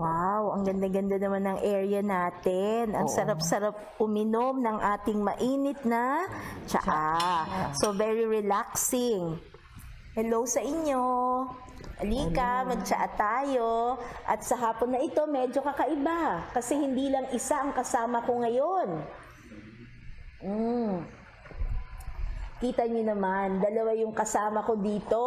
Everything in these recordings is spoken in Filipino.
Wow, ang ganda-ganda naman ng area natin. Ang sarap-sarap uminom ng ating mainit na tsaa. So, very relaxing. Hello sa inyo. Alika, mag-tsaa tayo. At sa hapon na ito, medyo kakaiba. Kasi hindi lang isa ang kasama ko ngayon. Kita niyo naman, dalawa yung kasama ko dito.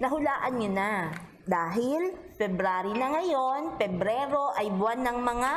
Nahulaan nyo na, dahil February na ngayon, Pebrero ay buwan ng mga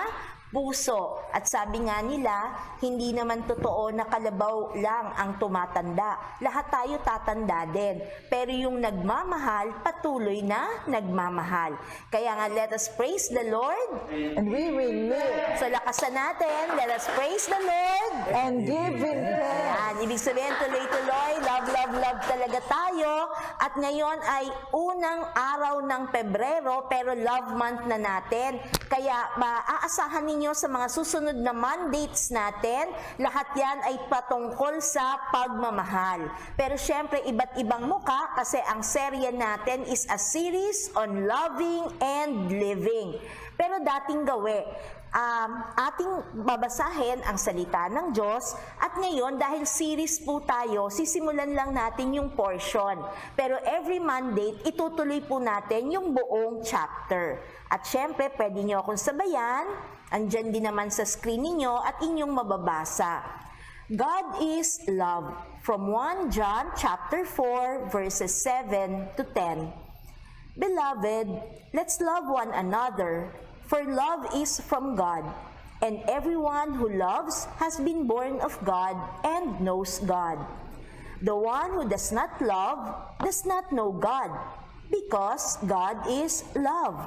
puso. At sabi nga nila, hindi naman totoo na kalabaw lang ang tumatanda. Lahat tayo tatanda din. Pero yung nagmamahal, patuloy na nagmamahal. Kaya nga, let us praise the Lord. And we will live So, lakasan natin. Let us praise the Lord. and give Him thanks. Yan, ibig sabihin tuloy-tuloy, love, love, love talaga tayo. At ngayon ay unang araw ng Pebrero, pero love month na natin. Kaya maaasahan ninyo sa mga susunod na mandates natin, lahat yan ay patungkol sa pagmamahal. Pero syempre, iba't ibang muka kasi ang serye natin is a series on loving and living. Pero dating gawi, ating babasahin ang salita ng Diyos at ngayon dahil series po tayo, sisimulan lang natin yung portion. Pero every mandate, itutuloy po natin yung buong chapter. At syempre, pwede nyo akong sabayan, andyan din naman sa screen ninyo at inyong mababasa. God is love. From 1 John chapter 4 verses 7 to 10. Beloved, let's love one another, for love is from God, and everyone who loves has been born of God and knows God. The one who does not love does not know God, because God is love.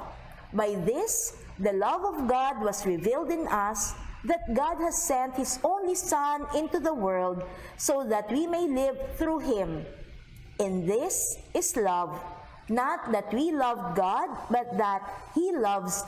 By this, the love of God was revealed in us, that God has sent His only Son into the world so that we may live through Him. And this is love, not that we loved God, but that He loved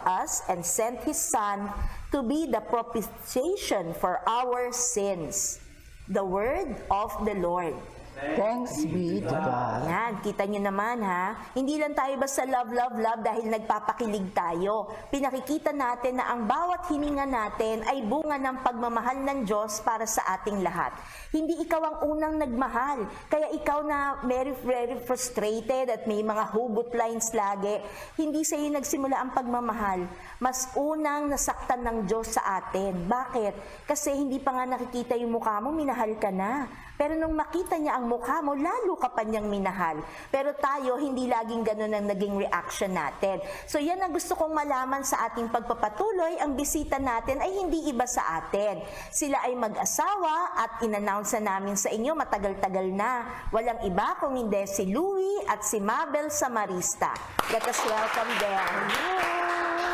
us and sent His Son to be the propitiation for our sins. The word of the Lord. Thanks be to God. Yan, kita nyo naman ha. Hindi lang tayo basta love, love, love dahil nagpapakilig tayo. Pinakikita natin na ang bawat hininga natin ay bunga ng pagmamahal ng Diyos para sa ating lahat. Hindi ikaw ang unang nagmahal. Kaya ikaw na very, very frustrated at may mga hugot lines lagi, hindi sa iyo nagsimula ang pagmamahal. Mas unang nasaktan ng Diyos sa atin. Bakit? Kasi hindi pa nga nakikita yung mukha mo, minahal ka na. Pero nung makita niya ang mukha mo, lalo ka pa niyang minahal. Pero tayo, hindi laging ganun ang naging reaction natin. So yan ang gusto kong malaman sa ating pagpapatuloy. Ang bisita natin ay hindi iba sa atin. Sila ay mag-asawa at in-announce na namin sa inyo matagal-tagal na. Walang iba kung hindi si Louie at si Mabel Samarista. Let us welcome them.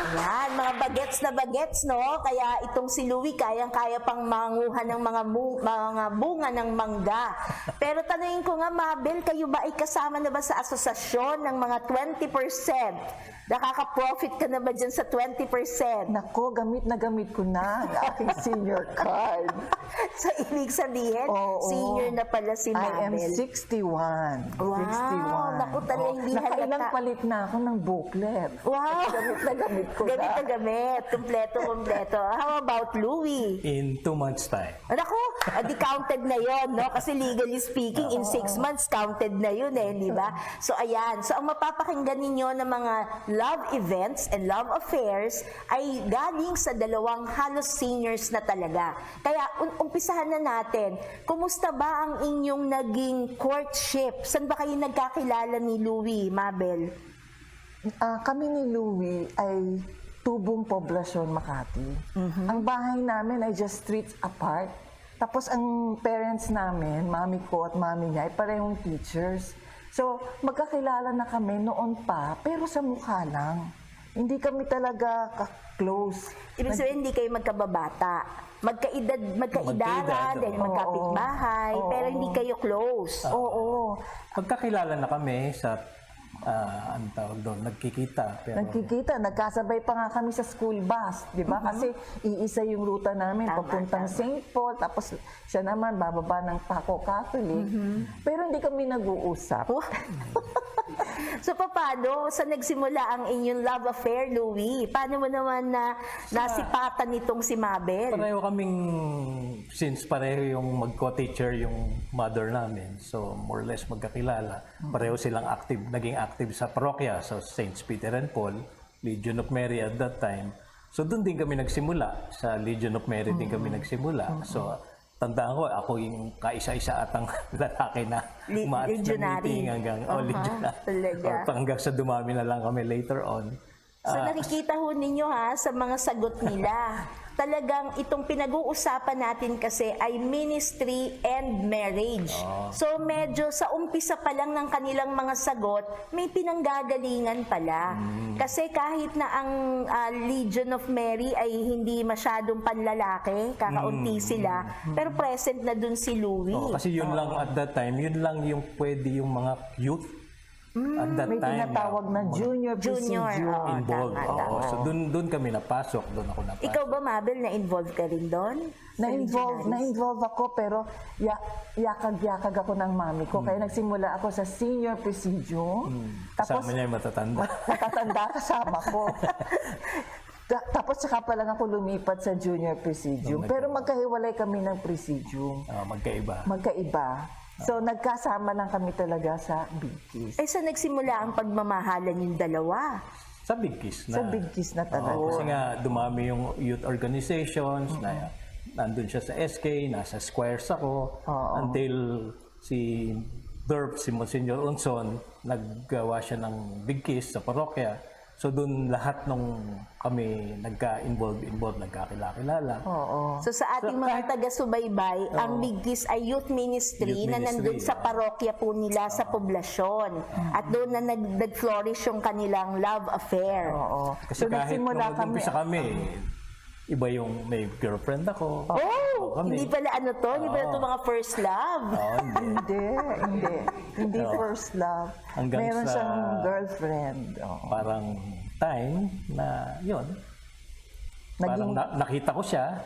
Yan, mga bagets, no? Kaya itong si Louie, kayang-kaya pang manguha ng mga bunga ng mangga. Pero tanungin ko nga, Mabel, kayo ba ay kasama na ba sa asosasyon ng mga 20%? Nakaka-profit ka na ba dyan sa 20%? Nako, gamit na gamit ko na ang aking senior card. So, ibig sabihin, Oo. senior na pala si I am Mabel. 61. Wow, naku, talaga hindi Nakailang halata. palit na ako ng booklet. Wow! Gamit na gamit ko Gamit na na. gamit. Kompleto. How about Louie? In 2 months' time. Naku, di counted na yon, no? Kasi legally speaking, in 6 months, counted na yun di ba? So, ayan. So, ang mapapakinggan ninyo ng mga love events and love affairs ay galing sa dalawang halos seniors na talaga. Kaya, umpisahan na natin. Kumusta ba ang inyong naging courtship? Saan ba kayo nagkakilala ni Louie, Mabel? Kami ni Louie ay tubong poblasyon Makati. Ang bahay namin ay just streets apart. Tapos ang parents namin, mami ko at mami niya, ay parehong teachers. So, magkakilala na kami noon pa, pero sa mukha lang. Hindi kami talaga ka-close. Ibig sabihin, hindi kayo magkababata. Magkaidaran, Magkaedad, then oo. magkapitbahay, Oo. pero hindi kayo close. Oo. Pagkakilala na kami sa ang tawag doon, nagkikita. Pero Nagkikita, nagkasabay pa nga kami sa school bus, di ba? Kasi iisa yung ruta namin, Tama, papuntang tama. St. Paul, tapos siya naman bababa ng Paco Catholic. Pero hindi kami nag-uusap. So paano sa nagsimula ang inyong love affair, Louie? Paano mo naman na nasipatan nitong si Mabel? pareho kaming, since pareho yung mag-co-teacher yung mother namin, so more or less magkakilala. Pareho silang active, naging active sa parokya, sa Saints Peter and Paul, Legion of Mary at that time. So doon din kami nagsimula, sa Legion of Mary din kami nagsimula. So tandaan ko, ako yung kaisa-isa atang lalaki na umaat ng Legionary. meeting hanggang, legionary. Talaga. Or hanggang sa dumami na lang kami later on. So nakikita ho ninyo sa mga sagot nila. Talagang itong pinag-uusapan natin kasi ay ministry and marriage. So medyo sa umpisa pa lang ng kanilang mga sagot, may pinanggagalingan pala. Kasi kahit na ang Legion of Mary ay hindi masyadong panlalaki, kakaunti sila, pero present na dun si Louie. Kasi yun lang at that time, yun lang yung pwede yung mga youth at that May time. tinatawag na junior Junior, presidium. oo. Involved. tama, Oo. tama. So doon kami napasok, doon ako napasok. Ikaw ba, Mabel, na-involve ka rin doon? Na-involve ako pero yakag-yakag ako ng mami ko. Kaya nagsimula ako sa senior presidium. Kasama niya yung matatanda. Matatanda kasama ko. Tapos saka pa lang ako lumipat sa junior presidium. Pero magkahiwalay kami ng presidium. Magkaiba. Magkaiba. So nagkasama lang kami talaga sa Big Kiss. So nagsimula ang pagmamahalan yung dalawa. Sa Big Kiss na. Sa Big Kiss na talaga. Kasi nga dumami yung youth organizations na nandun siya sa SK, nasa squares ako until si Derp, si Monsignor Unson, naggawa siya ng Big Kiss sa parokya. So doon lahat nung kami nagka-involved, nagkakilala. Oo. So sa ating mga taga-subaybay, ang Big Kiss ay youth ministry, Youth na ministry, nandun sa parokya po nila sa poblasyon. At doon na nag-flourish yung kanilang love affair. Oo. Kasi So kahit nung nagsimula nag-umpisa kami, iba yung may girlfriend ako. Oh, kami. hindi pala hindi pala ito mga first love. Hindi first love. Hanggang Meron sa- siyang girlfriend. Oo. Parang time na yun. Parang nakita ko siya.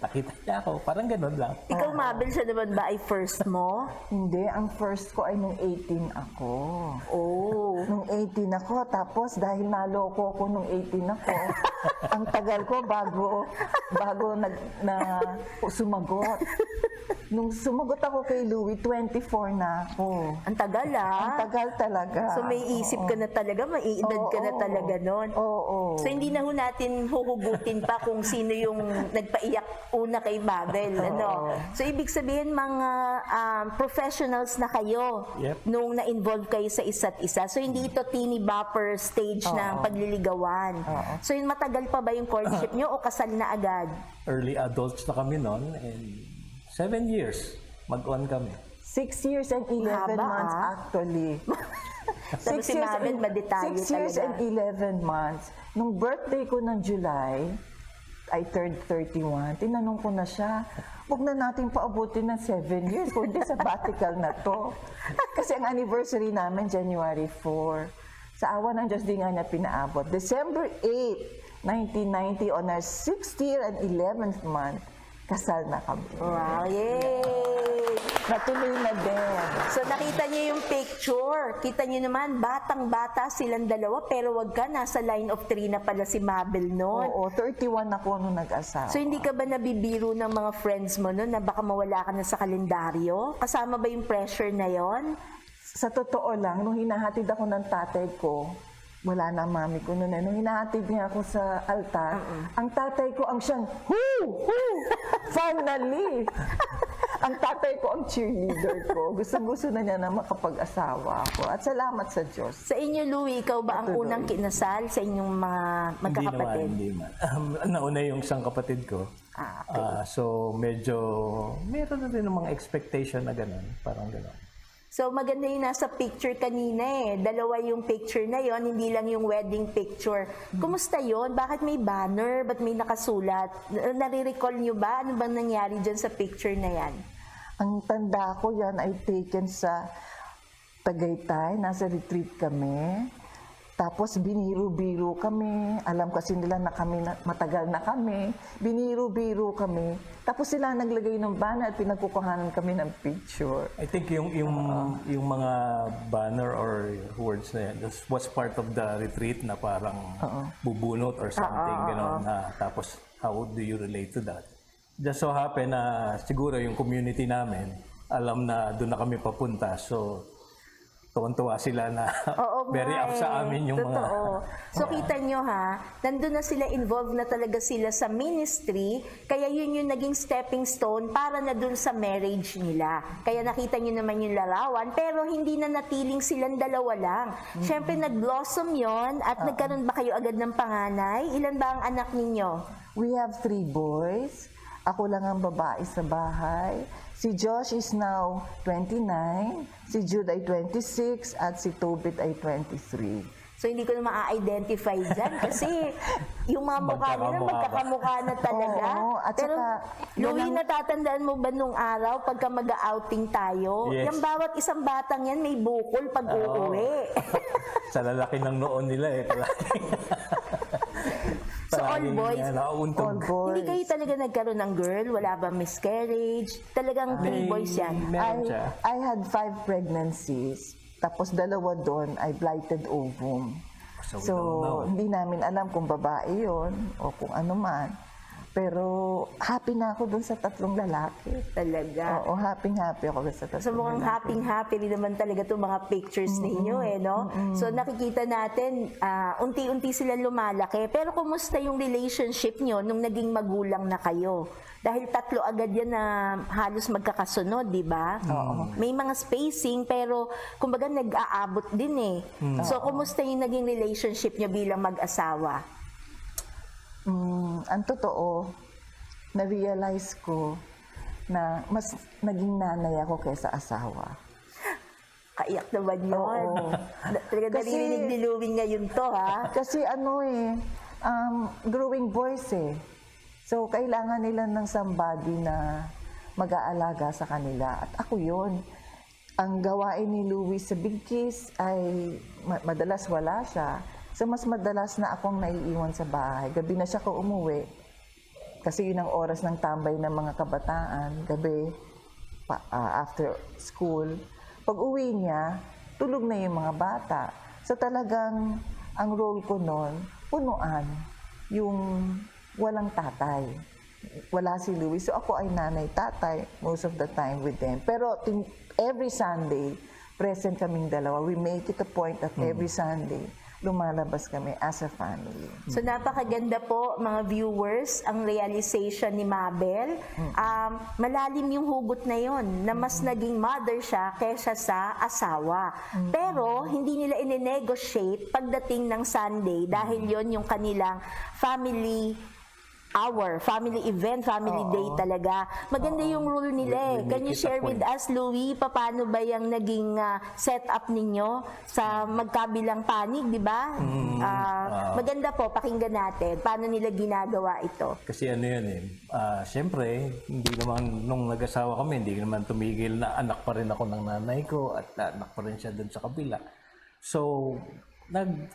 Nakita niya ako. Parang ganun lang. Ikaw, Mabel, siya naman ba ay first mo? Hindi, ang first ko ay nung 18 ako. Oh. Nung 18 ako, tapos dahil naloko ko nung 18 ako, ang tagal ko bago sumagot. Nung sumagot ako kay Louie, 24 na ako. Ang tagal Ang tagal talaga. So may isip ka na talaga, may edad ka na talaga nun. Oo. So hindi na ho natin huhugutin pa kung sino yung nagpaiyak una kay Mabel. Ano? So ibig sabihin mga professionals na kayo Yep. nung na-involve kayo sa isa't isa. So hindi ito teeny bopper stage ng pagliligawan. So yun, matagal pa ba yung courtship nyo o kasal na agad? Early adults na kami noon. And 7 years. Mag-on kami. 6 years and 11 Haba, months actually. Tapos si Mabel, madetalye 6 years talaga. and 11 months. Nung birthday ko ng July, I turned 31, tinanong ko na siya, huwag na natin paabutin ng 7 years, kundi sabbatical na to. Kasi ang anniversary namin, January 4. Sa awa ng Diyos, di nga niya pinaabot. December 8, 1990, on our 6th year and 11th month, kasal na kami. Wow, yay! Natuloy na din. So nakita niyo yung picture. Kita niyo naman, batang-bata silang dalawa, pero wag ka, nasa line of 3 na pala si Mabel noon. Oo, 31 ako nung nag-asawa. So hindi ka ba nabibiro ng mga friends mo noon na baka mawala ka na sa kalendaryo? Kasama ba yung pressure na yon? Sa totoo lang, nung hinahatid ako ng tatay ko, wala na mami ko noon. Nung hinahatid niya ako sa altar, ang tatay ko ang siyang, finally! Ang tatay ko ang cheerleader ko. Gusto na niya na makapag-asawa ako. At salamat sa Diyos. Sa inyo, Louie, ikaw ba ang unang kinasal sa inyong mga magkakapatid? Hindi naman. Nauna yung isang kapatid ko. So medyo, meron na rin ng mga expectation na gano'n. Parang gano'n. So maganda yung nasa picture kanina eh. Dalawa yung picture na yon, hindi lang yung wedding picture. Kumusta yon? Bakit may banner? Ba't may nakasulat? Nare-recall nyo ba? Ano bang nangyari dyan sa picture na yan? Ang tanda ko yan ay taken sa Tagaytay, nasa retreat kami. Tapos biniro-biro kami. Alam kasi nila na kami, matagal na kami. Biniro-biro kami. Tapos sila naglagay ng banner at pinagkukuhanan kami ng picture. I think yung mga banner or words na yan, this was part of the retreat na parang bubunot or something, gano'n, na tapos how do you relate to that? Just so happen na siguro yung community namin, alam na doon na kami papunta, so tuwan-tuwa sila na very up sa amin yung mga... Totoo. So kita nyo ha, nandun na sila, involved na talaga sila sa ministry, kaya yun yung naging stepping stone para na dun sa marriage nila. Kaya nakita nyo naman yung larawan, pero hindi na natiling silang dalawa lang. Siyempre nag-blossom yon at nagkaroon ba kayo agad ng panganay? Ilan ba ang anak ninyo? We have 3 boys. Ako lang ang babae sa bahay. Si Josh is now 29, si Jude ay 26, at si Tobit ay 23. So hindi ko na ma-identify dyan kasi yung mga mukha nila magkakamukha na talaga. Oo, at pero saka, Louie, natatandaan mo ba nung araw pagka mag-outing tayo? Yes. Yung bawat isang batang yan may bukol pag uuwi. Sa lalaki ng noon nila eh. So all boys? All boys. Hindi kayo talaga nagkaroon ng girl? Wala ba miscarriage? Talagang 3 boys yan? Meron siya. I had 5 pregnancies. Tapos 2 doon ay blighted ovum. So, we So, don't know. hindi namin alam kung babae yon o kung ano man. Pero happy na ako doon sa 3 lalaki. Talaga. Oo, happy ako doon sa 3 So mukhang happy rin naman talaga itong mga pictures ninyo eh, no? So nakikita natin, unti-unti sila lumalaki. Pero kumusta yung relationship nyo nung naging magulang na kayo? Dahil 3 agad yan na halos magkakasunod, di ba? May mga spacing, pero kumbaga nag-aabot din eh. So kumusta yung naging relationship nyo bilang mag-asawa? Ang totoo, na-realize ko na mas naging nanay ako kaysa asawa. Kaiyak naman yun. Talaga Kasi- naririnig ni Louie ngayon to, ha? Kasi growing boys eh. So, kailangan nila ng somebody na mag-aalaga sa kanila. At ako yun. Ang gawain ni Louie sa Big Kiss ay madalas wala siya. So, mas madalas na akong naiiwan sa bahay. Gabi na siya ko umuwi. Kasi yun ang oras ng tambay ng mga kabataan. Gabi, after school. Pag uwi niya, tulog na yung mga bata. So, talagang ang role ko noon, punuan. Yung walang tatay. Wala si Louie. So, ako ay nanay-tatay most of the time with them. Pero every Sunday, present kaming dalawa. We make it a point that every Sunday, lumalabas kami as a family. So napakaganda po mga viewers ang realization ni Mabel. Malalim yung hugot na yon na mas naging mother siya kaysa sa asawa. Pero hindi nila ine-negotiate pagdating ng Sunday dahil yon yung kanilang family hour, family event, family day talaga. Maganda yung rule nila eh. We Can you make it a share with point. us, Louie, paano ba yung naging setup ninyo sa magkabilang panig, di ba? Maganda po, pakinggan natin. Paano nila ginagawa ito? Kasi ano yun eh, siyempre, hindi naman, nung nag-asawa kami, hindi naman tumigil na anak pa rin ako ng nanay ko at anak pa rin siya dun sa kabila. So,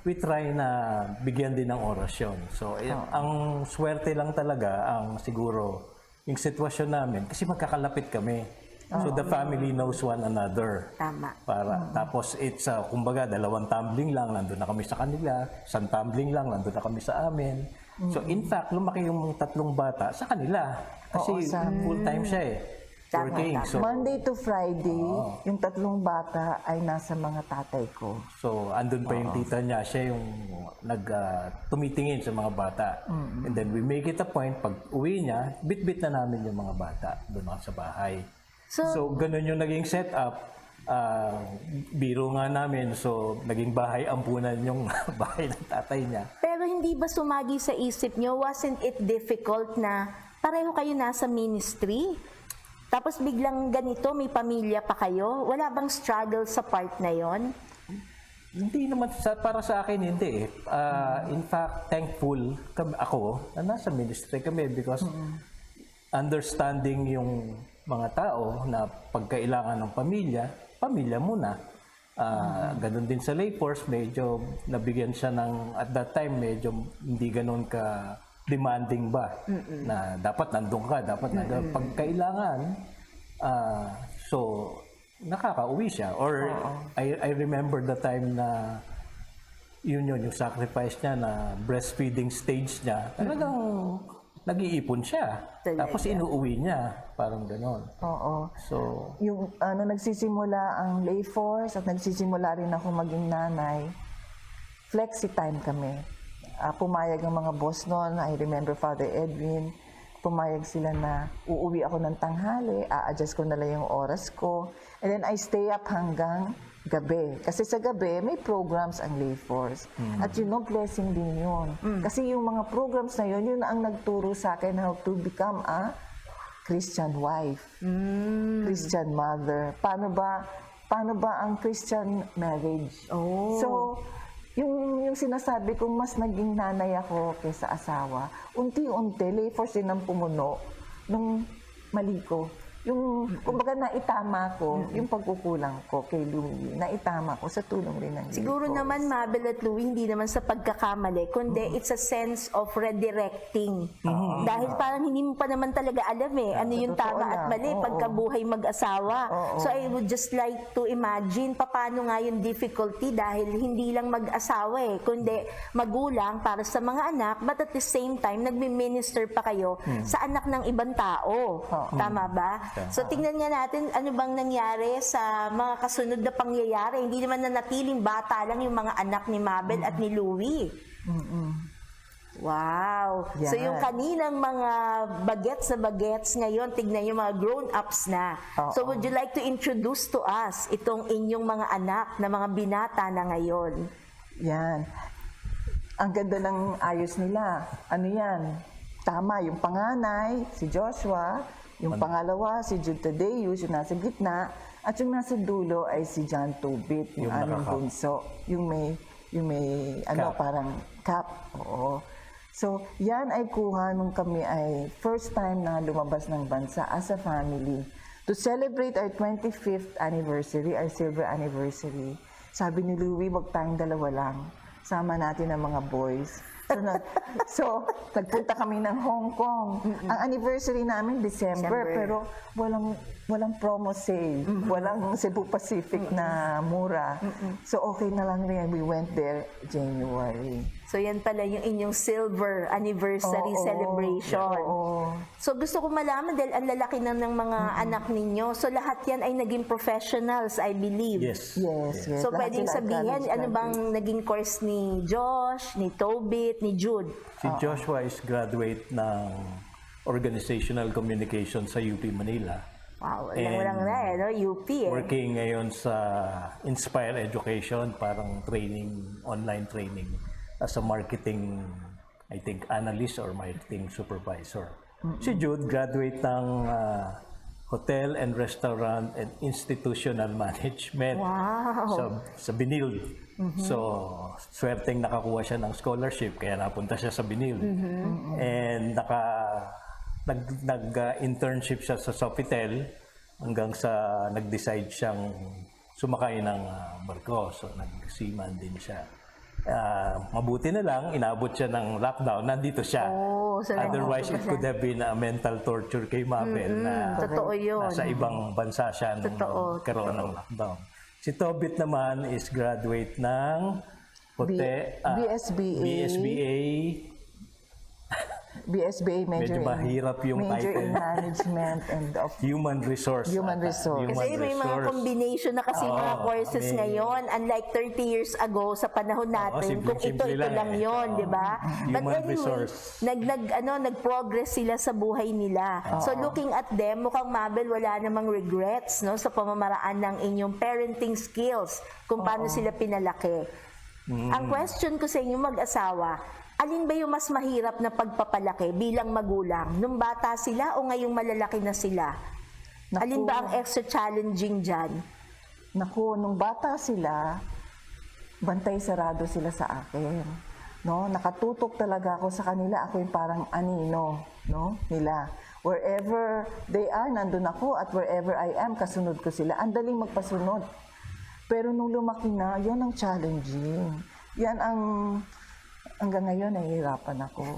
we try na bigyan din ng orasyon. So, ang swerte lang talaga, ang siguro, yung sitwasyon namin, kasi magkakalapit kami. So, the family knows one another. Tama. Tapos, it's, kumbaga, 2 tumbling lang, nandun na kami sa kanila. 1 tumbling lang, nandun na kami sa amin. So, in fact, lumaki yung 3 bata sa kanila. Kasi full-time siya eh. Tama, Working. tama. So, Monday to Friday, yung 3 bata ay nasa mga tatay ko. So, andun pa yung tita niya, siya yung tumitingin sa mga bata. And then we make it a point, pag uwi niya, bit-bit na namin yung mga bata doon sa bahay. So, ganun yung naging setup. Biro nga namin, so naging bahay ampunan yung bahay ng tatay niya. Pero hindi ba sumagi sa isip nyo, wasn't it difficult na pareho kayo nasa ministry? Tapos biglang ganito, may pamilya pa kayo? Wala bang struggle sa part na yon? Hindi naman, para sa akin, hindi eh. In fact, thankful ako na nasa ministry kami because understanding yung mga tao na pagkailangan ng pamilya muna. Ganun din sa Lay Force, medyo nabigyan siya ng, at that time, medyo hindi ganun ka demanding ba, na dapat nandun ka, dapat nandun. Pag kailangan, so, nakakauwi siya. Or, I remember the time na, yung sacrifice niya na breastfeeding stage niya, talagang nag-iipon siya. Talaga. Tapos inuuwi niya, parang ganon. Oo. So, Yung nagsisimula ang lay force at nagsisimula rin ako maging nanay, flexi time kami. Pumayag ang mga boss noon, I remember Father Edwin, pumayag sila na uuwi ako ng tanghali, a-adjust ko na lang yung oras ko, and then I stay up hanggang gabi. Kasi sa gabi, may programs ang lay force. At blessing din yun. Kasi yung mga programs na yun ang nagturo sa akin how to become a Christian wife, Christian mother. Paano ba ang Christian marriage? Oh. So, yung sinasabi kong mas naging nanay ako kaysa asawa, unti-unti, lay force din ang pumuno nung mali ko. Yung, kumbaga naitama ko, yung pagkukulang ko kay Louie, naitama ko sa tulong rin ng Siguro lay force. naman, Mabel at Louie, hindi naman sa pagkakamali, kundi it's a sense of redirecting. Dahil parang hindi mo pa naman talaga alam ano yung totoo tama at lang. mali Oo. pagkabuhay mag-asawa. Oo. So I would just like to imagine paano nga yung difficulty dahil hindi lang mag-asawa kundi magulang para sa mga anak, but at the same time, nagmi-minister pa kayo sa anak ng ibang tao. Tama ba? So tingnan nga natin ano bang nangyari sa mga kasunod na pangyayari. Hindi naman nanatiling bata lang yung mga anak ni Mabel at ni Louie. Wow. So Yan. yung kaninang mga bagets na bagets ngayon, tignan yung mga grown-ups na. So would you like to introduce to us itong inyong mga anak na mga binata na ngayon? Yan. Ang ganda ng ayos nila. Ano yan? Tama, yung panganay, si Joshua. Yung pangalawa, si Jude Tadeus, yung nasa gitna. At yung nasa dulo ay si John Tobit, yung Yung aming nakakap. bunso. Yung may Cap. parang cap. Oo. So, yan ay kuha nung kami ay first time na lumabas ng bansa as a family. To celebrate our 25th anniversary, our silver anniversary, sabi ni Louie, wag tayong dalawa lang. Sama natin ang mga boys. So, nagpunta kami ng Hong Kong. Ang anniversary namin, December, pero walang promo sale. Walang Cebu Pacific na mura. So, okay na lang rin. We went there January. So yan pala yung inyong silver anniversary Oo. celebration. Oo. So gusto ko malaman dahil ang lalaki na ng mga anak ninyo. So lahat yan ay naging professionals, I believe. yes. Yes, yes. So Lahat pwedeng sila sabihin, college ano bang graduates. naging course ni Josh, ni Tobit, ni Jude? Si Joshua is graduate ng Organizational Communication sa UP Manila. Wow, And walang na UP Working ngayon sa Inspire Education, parang training, online training, as a marketing, I think, analyst or marketing supervisor. Si Jude, graduate ng Hotel and Restaurant and Institutional Management sa BNILD. So, swerteng nakakuha siya ng scholarship, kaya napunta siya sa BNILD. And nag-internship siya sa Sofitel hanggang sa nag-decide siyang sumakay ng barko. So, nag-seaman din siya. Mabuti na lang, inabot siya ng lockdown, nandito siya. Oh, so Otherwise, it could have been a mental torture kay Mabel na Totoo yun. nasa ibang bansa siya nung Totoo, nagkaroon ng lockdown. Si Tobit naman is graduate ng BSBA major Medyo mahirap yung major title. in management and of Human Resource. Human Resource. Kasi may mga combination na kasi mga courses may- ngayon, unlike 30 years ago sa panahon natin, kung simple ito lang lang yon, di ba? But Human anyway, resource. nag-progress sila sa buhay nila. So looking at them, mukhang Mabel wala namang regrets sa pamamaraan ng inyong parenting skills, kung paano sila pinalaki. Ang question ko sa inyo mag-asawa, alin ba yung mas mahirap na pagpapalaki bilang magulang? Nung bata sila o ngayong malalaki na sila? Naku. Alin ba ang extra challenging dyan? Naku, nung bata sila, bantay sarado sila sa akin. No, nakatutok talaga ako sa kanila. Ako yung parang anino, no, nila. Wherever they are, nandun ako, at wherever I am, kasunod ko sila. Ang daling magpasunod. Pero nung lumaki na, yun ang challenging. Yan ang, hanggang ngayon, nahihirapan ako.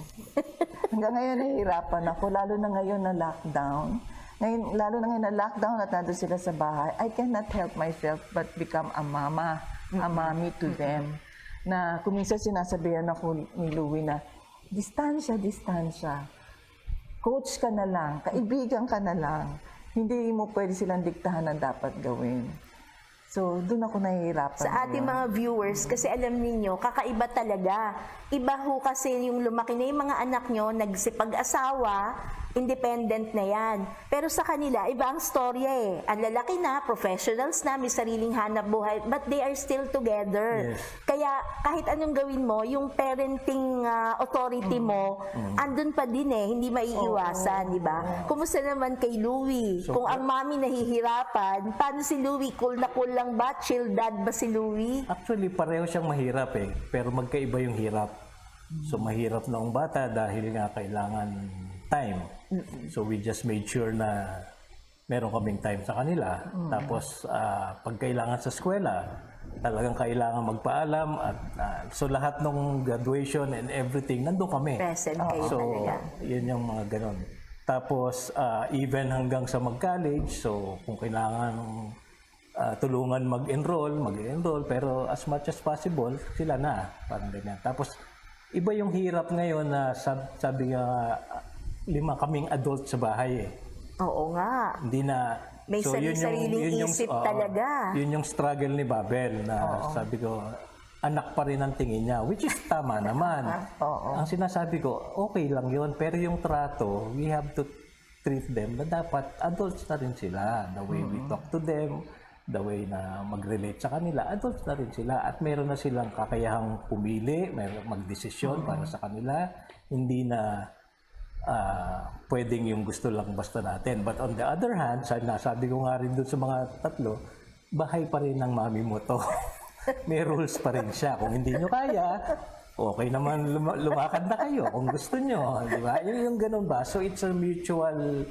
Hanggang ngayon, nahihirapan ako, lalo na ngayon na lockdown. Ngayon, lalo na ngayon na lockdown at nandun sila sa bahay, I cannot help myself but become a mama, a mommy to them. Na kuminsan sinasabihan ako ni Louie na, distansya, distansya. Coach ka na lang, kaibigan ka na lang. Hindi mo pwede silang diktahan ang dapat gawin. So, doon ako nahihirapan. Sa ating mga viewers, kasi alam ninyo, kakaiba talaga. Iba ho kasi yung lumaki na yung mga anak nyo, nagsipag-asawa, independent na yan. Pero sa kanila, iba ang storya eh. Ang lalaki na, professionals na, may sariling hanap buhay, but they are still together. Yes. Kaya kahit anong gawin mo, yung parenting authority mo, andun pa din eh, hindi maiiwasan, di ba? Kumusta naman kay Louie? So, Kung ang mami nahihirapan, paano si Louie? Cool na cool lang ba? Chill dad ba si Louie? Actually, pareho siyang mahirap eh, pero magkaiba yung hirap. So mahirap na ang bata dahil nga kailangan time. So we just made sure na meron kaming time sa kanila. Tapos pag kailangan sa eskwela, talagang kailangan magpaalam at so lahat ng graduation and everything nandun kami. Present kayo So talaga. yun yung mga ganon. Tapos even hanggang sa mag-college, so kung kailangan tulungan mag-enroll, pero as much as possible, sila na. Parang ganyan. Tapos, iba yung hirap ngayon na sabi nga, 5 kaming adult sa bahay eh. Oo nga. Hindi na... May sariling isip talaga. Yun yung struggle ni Babel na sabi ko, anak pa rin ang tingin niya, which is tama naman. Ang sinasabi ko, okay lang yun, pero yung trato, we have to treat them na dapat adults na rin sila. The way we talk to them, the way na mag-relate sa kanila, adults na rin sila at meron na silang kakayahang pumili, magdesisyon para sa kanila, hindi na pwedeng yung gusto lang basta natin. But on the other hand, sabi ko nga rin doon sa mga tatlo, bahay pa rin ng mami mo to. May rules pa rin siya. Kung hindi nyo kaya, okay naman lumakad na kayo kung gusto nyo. Di ba? Yung ganun ba? So it's a mutual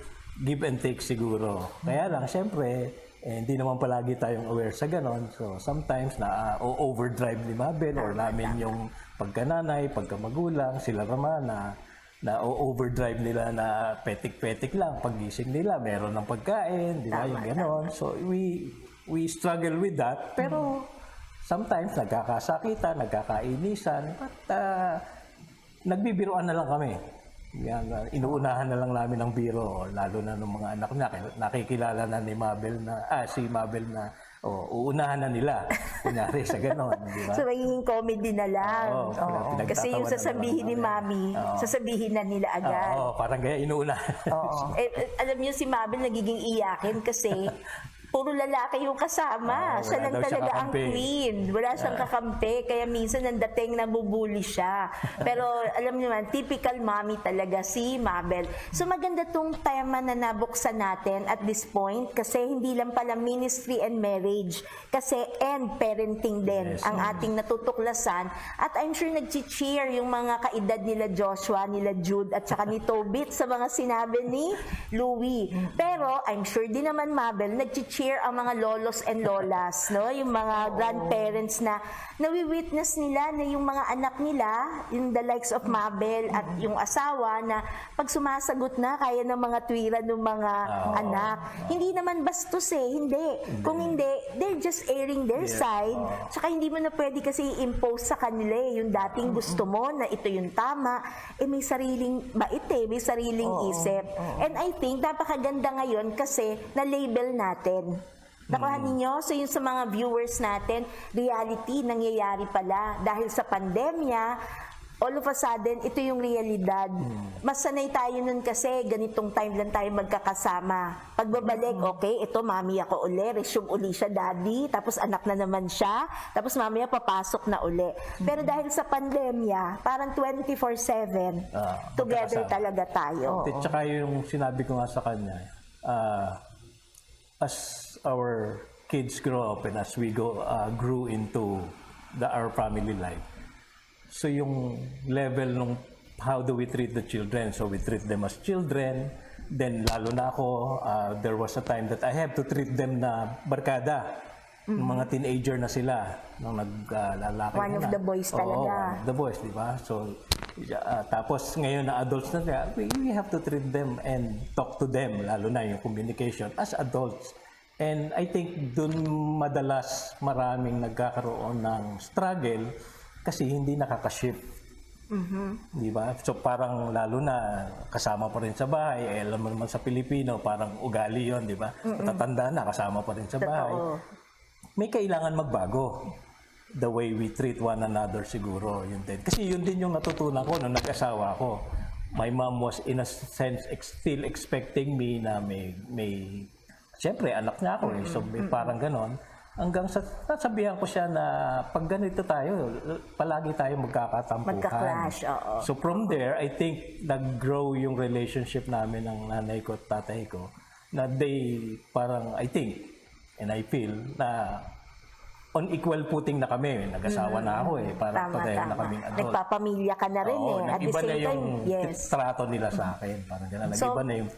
give and take siguro. Kaya lang, syempre, hindi naman palagi tayong aware sa ganon. So sometimes overdrive ni Mabel or namin yung pagkananay, pagkamagulang, sila naman na overdrive nila na petik-petik lang. Pagising nila, meron ng pagkain, di ba? Yung ganon. So we struggle with that. Pero sometimes nagkakasakitan, nagkakainisan, but nagbibiroan na lang kami. Yan, inuunahan na lang namin ng biro, lalo na ng mga anak na nakikilala na ni Mabel na, si Mabel na, uunahan na nila. Kunyari sa ganon, di ba? So, magiging comedy na lang. Kasi yung sasabihin ni Mami, sasabihin na nila agad. Parang kaya inuunahan. Alam niyo si Mabel nagiging iyakin kasi puro lalaki yung kasama. Siya lang wala daw siya talaga ang kakampi. queen. Wala siyang kakampi. Kaya minsan ang dating nabubuli siya. Pero alam niyo man, typical mommy talaga si Mabel. So maganda tong tema na nabuksan natin at this point kasi hindi lang pala ministry and marriage. Kasi and parenting din ang ating natutuklasan. At I'm sure nag-cheer yung mga kaedad nila Joshua, nila Jude at saka ni Tobit sa mga sinabi ni Louie. Pero I'm sure din naman Mabel, nag-cheer ang mga lolos and lolas, no? Yung mga grandparents na nawi-witness nila na yung mga anak nila, yung the likes of Mabel at yung asawa na pag sumasagot na, kaya ng mga tuwiran ng mga anak. Hindi naman bastos eh, hindi. Kung hindi, they're just airing their side. Tsaka hindi mo na pwede kasi i-impose sa kanila eh, yung dating gusto mo na ito yung tama, may sariling bait eh, may sariling isip. And I think napakaganda ngayon kasi na-label natin. Nakuha ninyo? So yun sa mga viewers natin, reality, nangyayari pala. Dahil sa pandemya, all of a sudden, ito yung realidad. Mas sanay tayo nun kasi ganitong time lang tayo magkakasama. Pagbabalik, okay, ito mami ako uli, resume uli siya daddy, tapos anak na naman siya, tapos mamaya papasok na uli. Pero dahil sa pandemya, parang 24/7, together magkakasama talaga tayo. At saka yung sinabi ko nga sa kanya, as our kids grow up and as we grew into our family life, so yung level nung how do we treat the children, so we treat them as children, then lalo na ako, there was a time that I have to treat them na barkada. Yung mga teenager na sila, nung naglalaki One of the boys talaga. Oo, one of the boys, di ba? So, tapos ngayon na adults na sila, we have to treat them and talk to them, lalo na yung communication, as adults. And I think dun madalas maraming nagkakaroon ng struggle kasi hindi nakaka-shift. Di ba? So parang lalo na kasama pa rin sa bahay, alam mo naman sa Pilipino, parang ugali yon, di ba? Tatanda na, kasama pa rin sa bahay. May kailangan magbago. The way we treat one another siguro, yun din. Kasi yun din yung natutunan ko nung nag-asawa ko. My mom was in a sense still expecting me na may siyempre anak niya ako eh. So may parang ganon. Hanggang sa sasabihan ko siya na pag ganito tayo, palagi tayo magkakatampuhan. Magka-clash, oo. So from there, I think nag-grow yung relationship namin ng nanay ko at tatay ko na they parang, I think, and I feel na on equal footing na kami. Nag-asawa na ako eh. Parang pareho na kaming adult. Nagpapamilya ka na rin Oo, eh. At the nag-iba na same time, yung yes. trato nila sa akin. Parang gano'n. Nag-iba na yung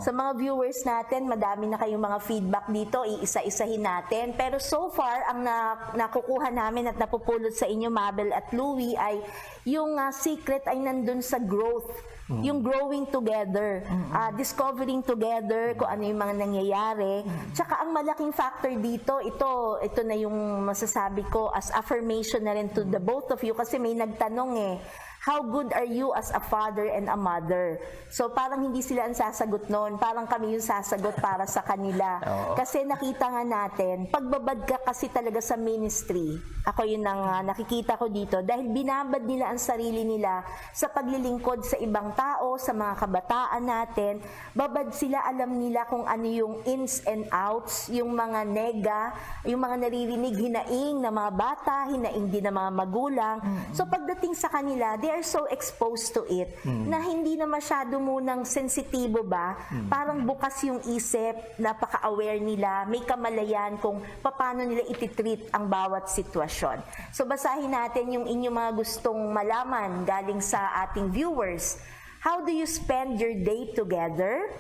Sa mga viewers natin, madami na kayong mga feedback dito, iisa-isahin natin. Pero so far, ang nakukuha namin at napupulot sa inyo, Mabel at Louie, ay yung secret ay nandun sa growth. Yung growing together, discovering together kung ano yung mga nangyayari. Tsaka ang malaking factor dito, ito na yung masasabi ko as affirmation na rin to the both of you kasi may nagtanong eh, how good are you as a father and a mother? So parang hindi sila ang sasagot noon, parang kami yung sasagot para sa kanila. Kasi nakita nga natin, pagbabad ka kasi talaga sa ministry, ako yun ang nakikita ko dito, dahil binabad nila ang sarili nila sa paglilingkod sa ibang tao, sa mga kabataan natin, babad sila, alam nila kung ano yung ins and outs, yung mga nega, yung mga naririnig, hinaing ng mga bata, hinaing din ng mga magulang. So pagdating sa kanila, they are so exposed to it na hindi na masyado munang sensitibo ba, parang bukas yung isip, napaka-aware nila, may kamalayan kung paano nila ititreat ang bawat sitwasyon. So basahin natin yung inyong mga gustong malaman galing sa ating viewers. How do you spend your day together?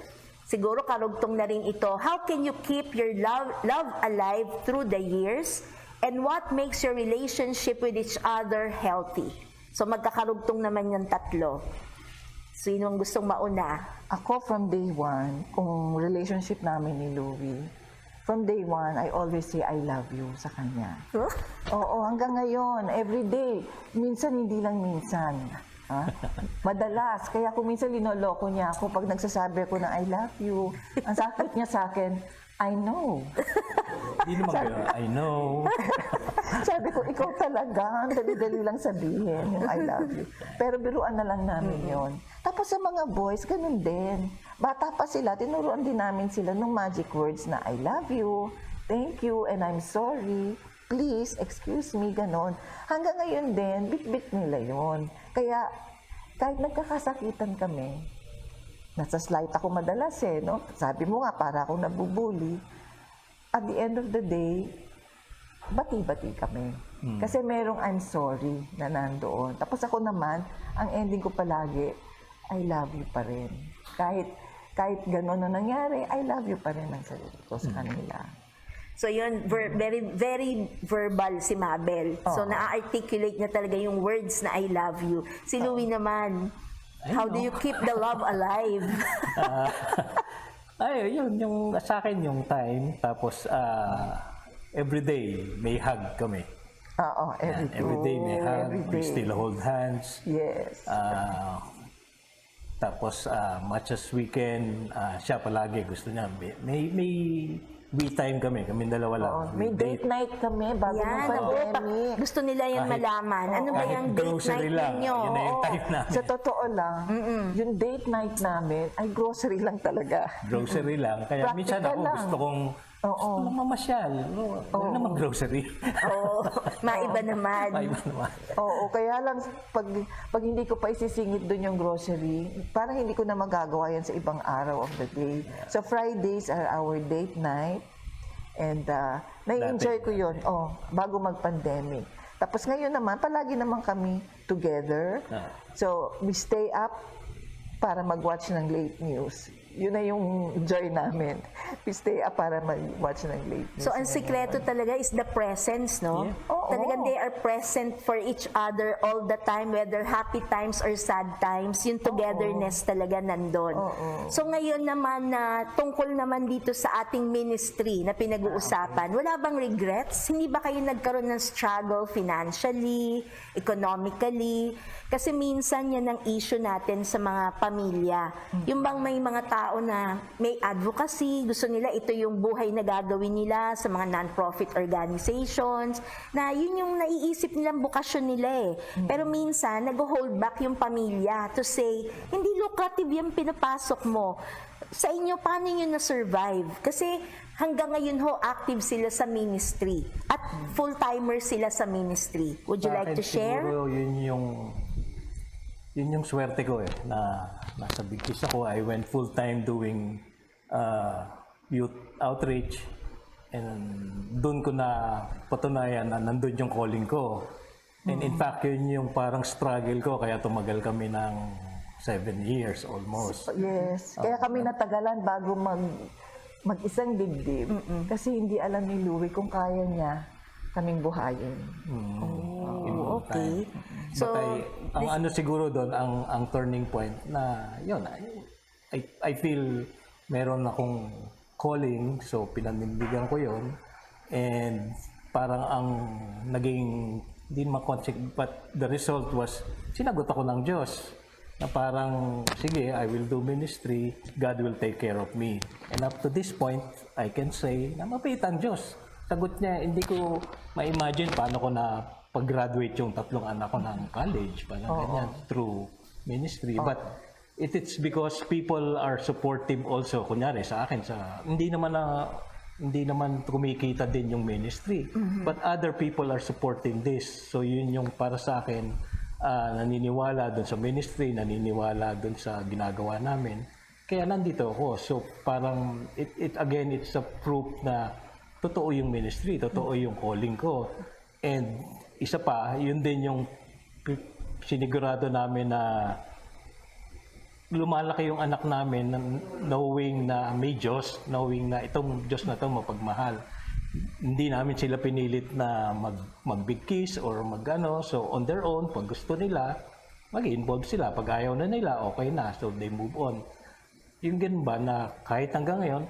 Siguro karugtong na rin ito. How can you keep your love alive through the years? And what makes your relationship with each other healthy? So magkakarugtong naman yung tatlo. Sino ang gustong mauna? Ako from day one, kung relationship namin ni Louie, from day one, I always say I love you sa kanya. Huh? Oo, hanggang ngayon, every day. Minsan, hindi lang minsan. Ha? Madalas. Kaya kung minsan linoloko niya ako pag nagsasabi ako na I love you, ang sakit niya sa akin, I know. Hindi naman gano'n. I know. Sabi ko, ikaw talaga, ang dali-dali lang sabihin yung I love you. Pero biruan na lang namin yon. Tapos sa mga boys, ganun din. Bata pa sila, tinuruan din namin sila ng magic words na I love you, thank you, and I'm sorry, please, excuse me, ganon. Hanggang ngayon din, bit-bit nila yon. Kaya, kahit nagkakasakitan kami, nasa slide ako madalas eh, no? Sabi mo nga, para akong nabubuli. At the end of the day, bati-bati kami. Kasi merong I'm sorry na nandoon. Tapos ako naman, ang ending ko palagi, I love you pa rin. Kahit gano'n na nangyari, I love you pa rin ang sarili ko sa kanila. So yun, very very verbal si Mabel. So na-articulate niya talaga yung words na I love you. Si Louie naman, how do you keep the love alive? Ay, yun, yung sa akin yung time, tapos everyday may hug kami. Oo, Everyday may hug, we still hold hands. Yes. Tapos much as we can, siya palagi gusto niya, may we time kami dalawa lang. May date night kami bago ng pandemic. Gusto nila yan malaman. Ano ba yung date grocery night lang, ninyo? yun na yung time namin. Sa totoo lang, yung date night namin ay grocery lang talaga. Grocery lang. Kaya minsan ako lang. gusto kong mamasyal. Huwag naman grocery. Oo, maiba naman. Maiba naman. Oo, kaya lang pag hindi ko pa isisingit doon yung grocery, parang hindi ko na magagawa yan sa ibang araw of the day. So Fridays are our date night and nai-enjoy ko yun bago mag-pandemic. Tapos ngayon naman, palagi naman kami together. So we stay up para mag-watch ng late news. yun na yung joy namin. We stay up para mag-watch ng late news. So, ang sikreto talaga is the presence, no? Yeah. Oo. Talagang they are present for each other all the time, whether happy times or sad times, yung togetherness talaga nandun. So, ngayon naman na tungkol naman dito sa ating ministry na pinag-uusapan, wala bang regrets? Hindi ba kayo nagkaroon ng struggle financially, economically? Kasi minsan yan ang issue natin sa mga pamilya. Yung bang may mga tao na may advocacy, gusto nila ito yung buhay na gagawin nila sa mga non-profit organizations, na yun yung naiisip nilang bukasyon nila eh. Pero minsan, nag-hold back yung pamilya to say, hindi lucrative yung pinapasok mo. Sa inyo, paano nyo na-survive? Kasi hanggang ngayon ho, active sila sa ministry at full-timer sila sa ministry. Would you Sa like akin to share? Siguro yun yung swerte ko eh, na nasa Big Kiss ako. I went full-time doing youth outreach, and doon ko na patunayan na nandun yung calling ko. And in fact, yun yung parang struggle ko, kaya tumagal kami ng 7 years almost. Yes. Kaya kami natagalan bago mag-isang dibdib. Kasi hindi alam ni Louie kung kaya niya kaming buhayin. Oh, okay. So, Ang ano siguro doon, ang turning point na yun, I feel meron akong calling, so pinanindigan ko yun, and parang ang naging, hindi naman but the result was, sinagot ako ng Diyos, na parang, sige, I will do ministry, God will take care of me. And up to this point, I can say na mabait ang Diyos. Sagot niya, hindi ko ma-imagine paano ko na pag-graduate yung 3 anak ko ng college, parang ganyan, through ministry. But it's because people are supportive also, kunyari sa akin, hindi naman kumikita din yung ministry, but other people are supporting this. So yun yung para sa akin, naniniwala dun sa ministry, naniniwala dun sa ginagawa namin. Kaya nandito ako. So parang, again, it's a proof na totoo yung ministry, totoo yung calling ko. And isa pa, yun din yung sinigurado namin na lumalaki yung anak namin knowing na may Diyos, knowing na itong Diyos na ito mapagmahal. Hindi namin sila pinilit na mag-big kiss or mag-ano. So on their own, pag gusto nila, mag-involve sila. Pag ayaw na nila, okay na. So they move on. Yung ganun ba na kahit hanggang ngayon,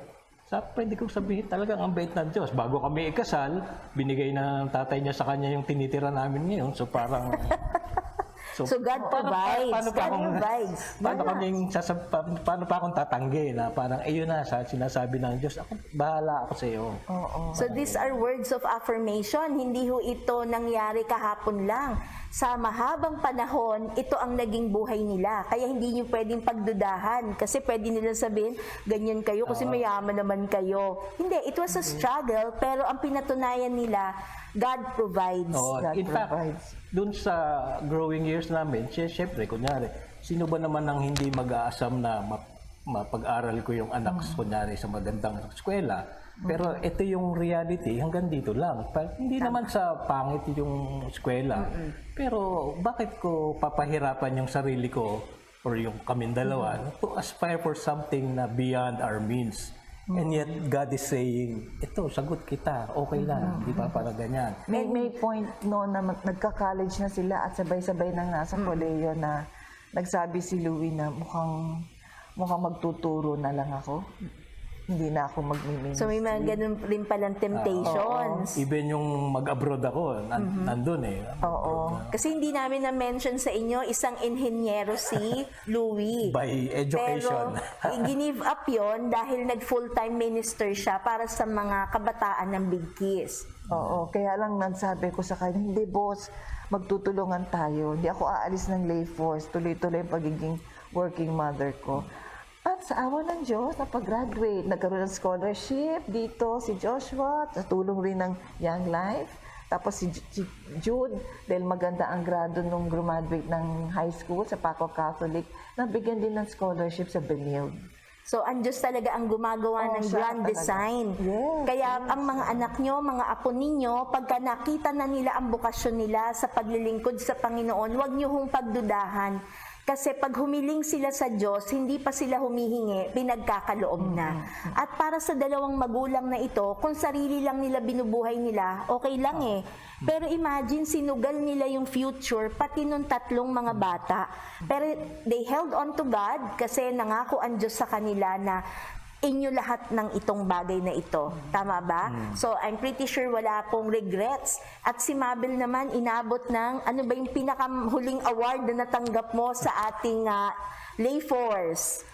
pwede kong sabihin talagang ang bait ng Diyos. Bago kami ikasal, binigay na ng tatay niya sa kanya yung tinitira namin ngayon. So parang... So God provides. Paano pa God akong, provides. paano pa akong tatanggi na parang ayun na, sinasabi ng Diyos, bahala ako sa iyo. So these are words of affirmation. Hindi ho ito nangyari kahapon lang. Sa mahabang panahon, ito ang naging buhay nila. Kaya hindi nyo pwedeng pagdudahan. Kasi pwede nila sabihin, ganyan kayo kasi mayaman naman kayo. Hindi, it was a struggle. Pero ang pinatunayan nila, God provides. In fact, dun sa growing years namin, syempre, kunyari, sino ba naman ang hindi mag-aasam na mapag-aral ko yung anak, kunyari, sa magandang eskwela? Pero ito yung reality, hanggang dito lang. Hindi naman sa pangit yung eskwela. Pero bakit ko papahirapan yung sarili ko or yung kaming dalawa to aspire for something na beyond our means? And yet, God is saying, ito, sagot kita, okay lang, di ba, para ganyan. May point no na nagka-college na sila at sabay-sabay nang nasa koleyo na nagsabi si Louie na mukhang magtuturo na lang ako. Hindi na ako mag-ministry. So may mga ganun rin palang temptations. Even yung mag-abroad ako, nandun eh. Oo. Kasi hindi namin na-mention sa inyo, isang inhenyero si Louie. By education. Pero ginive up yon dahil nag-full-time minister siya para sa mga kabataan ng Big Kiss. Oo, kaya lang nagsabi ko sa kanya, hindi boss, magtutulungan tayo. Hindi ako aalis ng lay force, tuloy-tuloy ang pagiging working mother ko. At sa awa ng Diyos, napag-graduate. Nagkaroon ng scholarship dito si Joshua, sa tulong rin ng Young Life. Tapos si Jude, dahil maganda ang grado nung graduate ng high school sa Paco Catholic, nabigyan din ng scholarship sa Benilde. So, ang Diyos talaga ang gumagawa ng siya grand talaga. design. Yes, Kaya ang mga anak nyo, mga apo ninyo, pagka nakita na nila ang bukasyon nila sa paglilingkod sa Panginoon, huwag nyo hong pagdudahan. Kasi pag humiling sila sa Diyos, hindi pa sila humihingi, pinagkakaloob na. At para sa dalawang magulang na ito, kung sarili lang nila binubuhay nila, okay lang eh. Pero imagine, sinugal nila yung future, pati nung tatlong mga bata. Pero they held on to God kasi nangako ang Diyos sa kanila na inyo lahat ng itong bagay na ito. Tama ba? So, I'm pretty sure wala pong regrets. At si Mabel naman, inabot ng, ano ba yung pinakahuling award na natanggap mo sa ating lay force?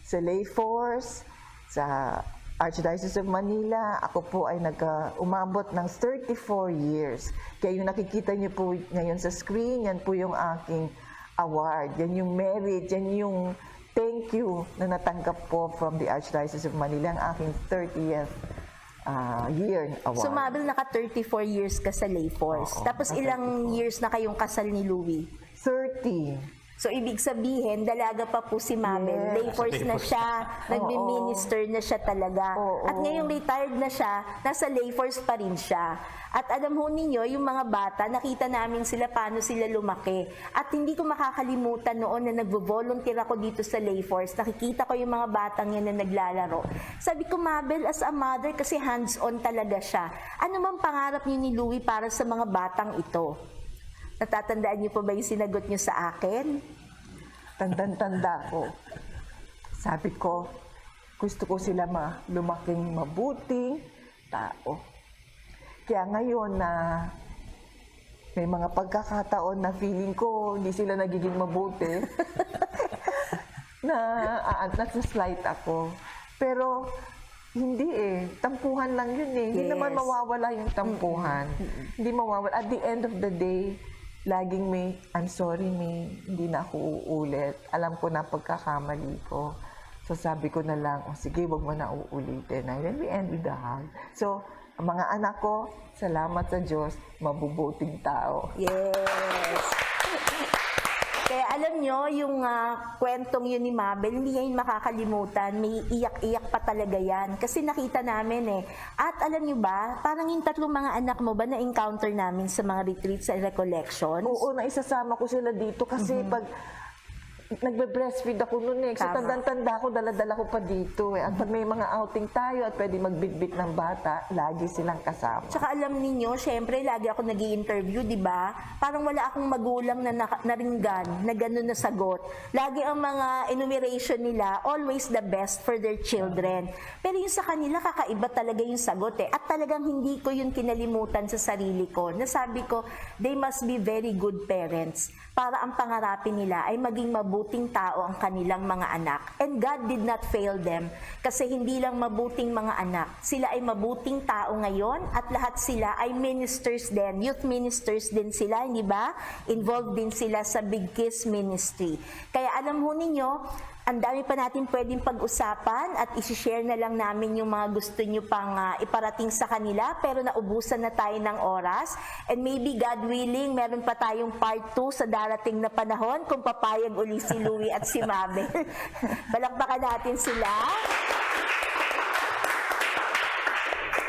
Sa lay force, sa Archdiocese of Manila, ako po ay umabot ng 34 years. Kaya yung nakikita niyo po ngayon sa screen, yan po yung aking award. Yan yung merit, yan yung thank you na natanggap po from the Archdiocese of Manila, ang aking 30th year award. So, Mabel, naka 34 years ka sa lay force. Tapos ilang years na kayong kasal ni Louie? 30. So, ibig sabihin, dalaga pa po si Mabel. Yes. Lay force na siya, nagbi-minister na siya talaga. Oo. At ngayong retired na siya, nasa lay force pa rin siya. At alam ho ninyo, yung mga bata, nakita namin sila paano sila lumaki. At hindi ko makakalimutan noon na nagvo-volunteer ako dito sa lay force. Nakikita ko yung mga batang yan na naglalaro. Sabi ko, Mabel, as a mother, kasi hands-on talaga siya. Ano bang pangarap niyo ni Louie para sa mga batang ito? Natatandaan niyo pa ba yung sinagot niyo sa akin? Tandang-tanda ko. Sabi ko, gusto ko sila lumaking mabuting tao. Kaya ngayon na may mga pagkakataon na feeling ko hindi sila nagiging mabuti, nasa-slight ako. Pero hindi eh. Tampuhan lang yun eh. Hindi Yes. naman mawawala yung tampuhan. Hindi mawawala. At the end of the day, laging may, I'm sorry May, hindi na ako uulit. Alam ko na pagkakamali ko. So sabi ko na lang, sige, wag mo na uulitin. And then we end with the hug. So, ang mga anak ko, salamat sa Diyos, mabubuting tao. Yes! Kaya alam nyo, yung kwentong yun ni Mabel, hindi yan makakalimutan. May iyak-iyak pa talaga yan. Kasi nakita namin eh. At alam nyo ba, parang yung tatlong mga anak mo ba na-encounter namin sa mga retreats and recollections? Oo, naisasama ko sila dito kasi pag nagbe-breastfeed ako noon eh. So Tama. tanda-tanda ko, dala-dala ko pa dito eh. At pag may mga outing tayo at pwede magbitbit ng bata, lagi silang kasama. Tsaka alam ninyo, syempre, lagi ako nag-i-interview, di ba? Parang wala akong magulang na naringgan, na gano'n na sagot. Lagi ang mga enumeration nila, always the best for their children. Pero yung sa kanila, kakaiba talaga yung sagot eh. At talagang hindi ko yun kinalimutan sa sarili ko. Nasabi ko, they must be very good parents para ang pangarapin nila ay maging mabuting tao ang kanilang mga anak. And God did not fail them kasi hindi lang mabuting mga anak. Sila ay mabuting tao ngayon at lahat sila ay ministers din. Youth ministers din sila, hindi ba? Involved din sila sa Big Kiss Ministry. Kaya alam ho ninyo, ang dami pa natin pwedeng pag-usapan at isi-share na lang namin yung mga gusto nyo pang iparating sa kanila pero naubusan na tayo ng oras and maybe God willing meron pa tayong part 2 sa darating na panahon kung papayag uli si Louie at si Mabel. Palakpakan natin sila.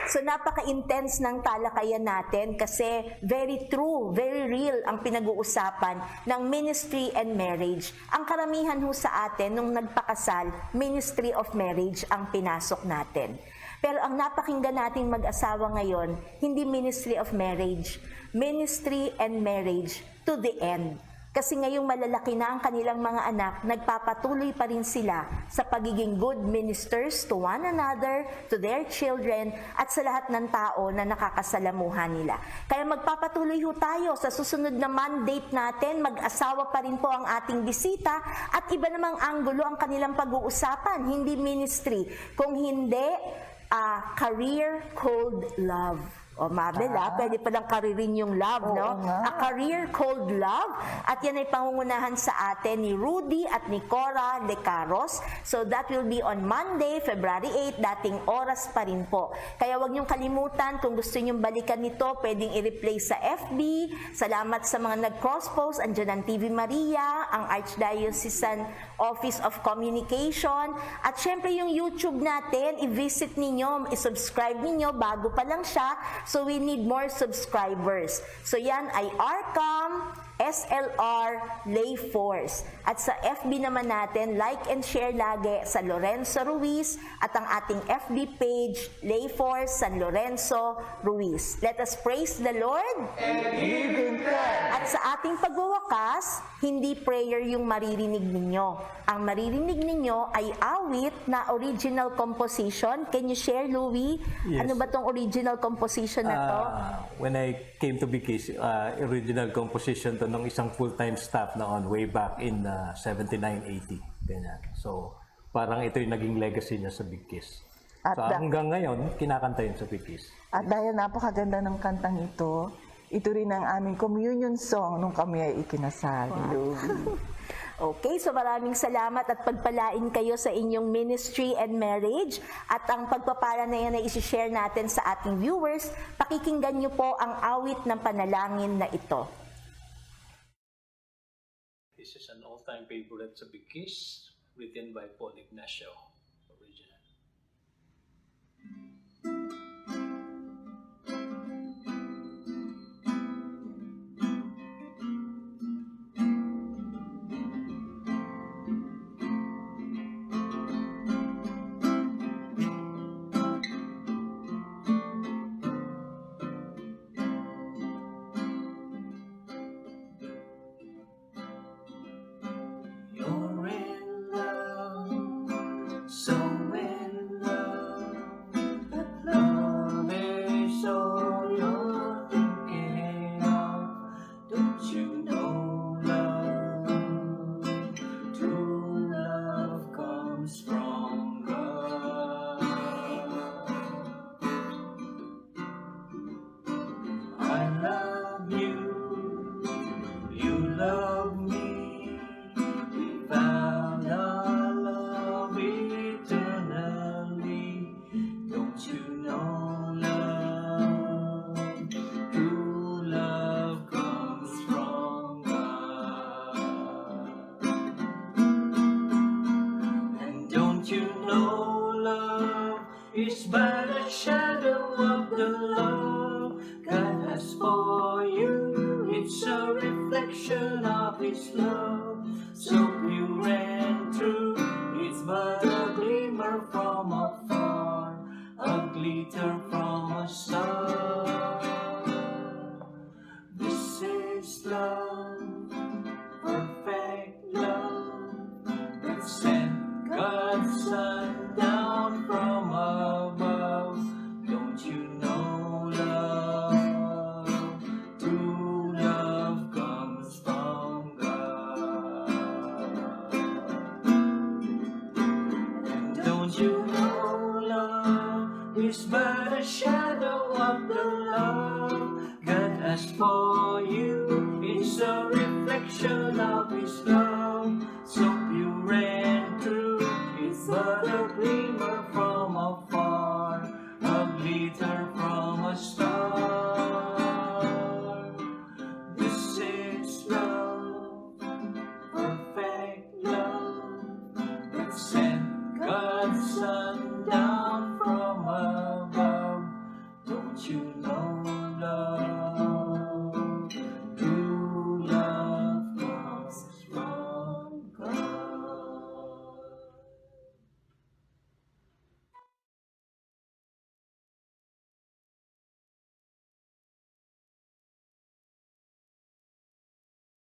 So napaka-intense ng talakayan natin kasi very true, very real ang pinag-uusapan ng ministry and marriage. Ang karamihan ho sa atin nung nagpakasal, ministry of marriage ang pinasok natin. Pero ang napakinggan nating mag-asawa ngayon, hindi ministry of marriage, ministry and marriage to the end. Kasi ngayong malalaki na ang kanilang mga anak, nagpapatuloy pa rin sila sa pagiging good ministers to one another, to their children, at sa lahat ng tao na nakakasalamuhan nila. Kaya magpapatuloy ho tayo sa susunod na mandate natin, mag-asawa pa rin po ang ating bisita, at iba namang anggulo ang kanilang pag-uusapan, hindi ministry, kung hindi career called love. O Mabel, pwede palang karirin yung love, no? nga. A career called love. At yan ay pangungunahan sa atin ni Rudy at ni Cora Lecaros. So that will be on Monday, February 8, dating oras pa rin po. Kaya wag niyong kalimutan, kung gusto niyong balikan nito, pwedeng i-replay sa FB. Salamat sa mga nag-cross-post. Andiyan ang TV Maria, ang Archdiocesan Office of Communication. At syempre yung YouTube natin, i-visit ninyo, i-subscribe ninyo, bago pa lang siya. So we need more subscribers. So yan ay Arcam SLR Lay Force. At sa FB naman natin, like and share lagi sa Lorenzo Ruiz at ang ating FB page, Lay Force San Lorenzo Ruiz. Let us praise the Lord. At sa ating pagwawakas, hindi prayer yung maririnig ninyo. Ang maririnig ninyo ay awit na original composition. Can you share, Louie? Yes. Ano ba tong original composition na to? When I came to Bigkiss, original composition to nung isang full-time staff noon way back in 79-80. Ganyan. So, parang ito yung naging legacy niya sa Bigkiss. At So, hanggang ngayon, kinakanta yun sa Bigkiss. At dahil napakaganda ng kantang ito rin ang aming communion song nung kami ay ikinasal. Louie. Okay, so maraming salamat at pagpalain kayo sa inyong ministry and marriage. At ang pagpapala na yan ay isi-share natin sa ating viewers. Pakikinggan niyo po ang awit ng panalangin na ito. This is an all-time favorite sa Bigkiss, written by Paul Ignacio. Original. You're in love, so in love, that love is all you're thinking of. Don't you know love? True love comes from God. I love you, you love me. We found our love eternally. Don't you know love? True love comes from God. And don't you know love is but a shadow of the love God has for you? It's a reflection of His love, so pure and true. It's but a glimmer from afar, a glitter from a star. This is love, perfect love, that sent God's Son down from above. Don't you know love? True love comes from God. And don't you know love is but a shadow of the love God has for you? It's a reflection of His love, so pure and true. It's but a glimmer from afar, a glitter from a star. This is love, perfect love, that sent God's Son down